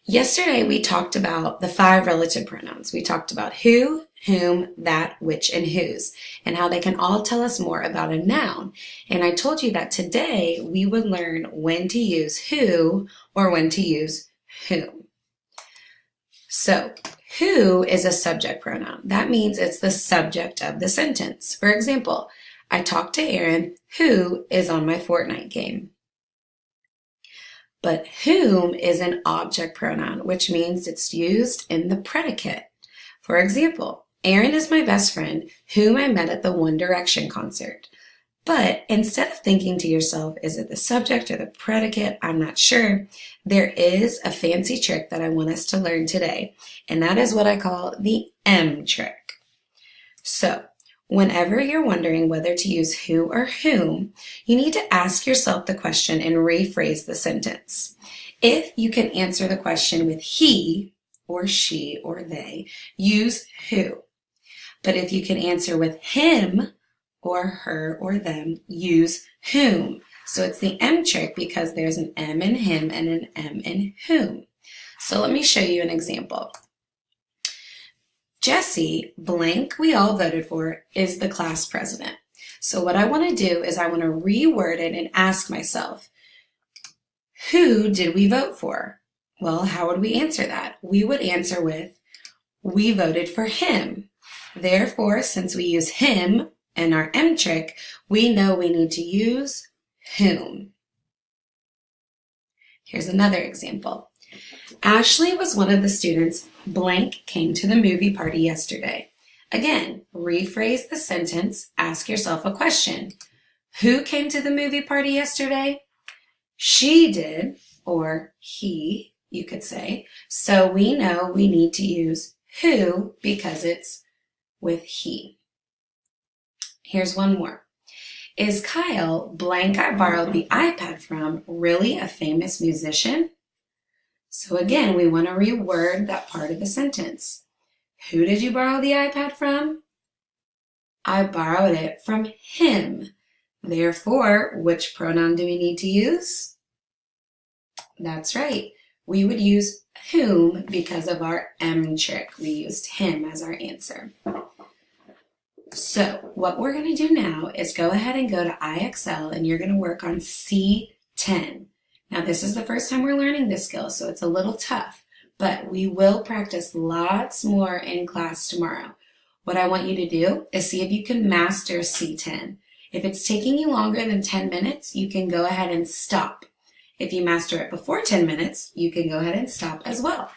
Yesterday, we talked about the 5 relative pronouns. We talked about who, whom, that, which, and whose, and how they can all tell us more about a noun. And I told you that today we would learn when to use who or when to use whom. So, who is a subject pronoun. That means it's the subject of the sentence. For example, I talked to Aaron, who is on my Fortnite game. But whom is an object pronoun, which means it's used in the predicate. For example, Aaron is my best friend, whom I met at the One Direction concert. But instead of thinking to yourself, is it the subject or the predicate? I'm not sure. There is a fancy trick that I want us to learn today, and that is what I call the M trick. So, whenever you're wondering whether to use who or whom, you need to ask yourself the question and rephrase the sentence. If you can answer the question with he, or she, or they, use who. But if you can answer with him, or her, or them, use whom. So it's the M trick because there's an M in him and an M in whom. So let me show you an example. Jesse, blank we all voted for, is the class president. So what I want to do is I want to reword it and ask myself, who did we vote for? Well, how would we answer that? We would answer with, we voted for him. Therefore, since we use him in our M trick, we know we need to use whom. Here's another example. Ashley was one of the students blank came to the movie party yesterday. Again, rephrase the sentence, ask yourself a question. Who came to the movie party yesterday? She did, or he, you could say. So we know we need to use who because it's with he. Here's one more. Is Kyle, blank I borrowed the iPad from, really a famous musician? So again, we want to reword that part of the sentence. Who did you borrow the iPad from? I borrowed it from him. Therefore, which pronoun do we need to use? That's right. We would use whom because of our M trick. We used him as our answer. So what we're going to do now is go ahead and go to IXL and you're going to work on C10. Now this is the first time we're learning this skill, so it's a little tough, but we will practice lots more in class tomorrow. What I want you to do is see if you can master C10. If it's taking you longer than 10 minutes, you can go ahead and stop. If you master it before 10 minutes, you can go ahead and stop as well.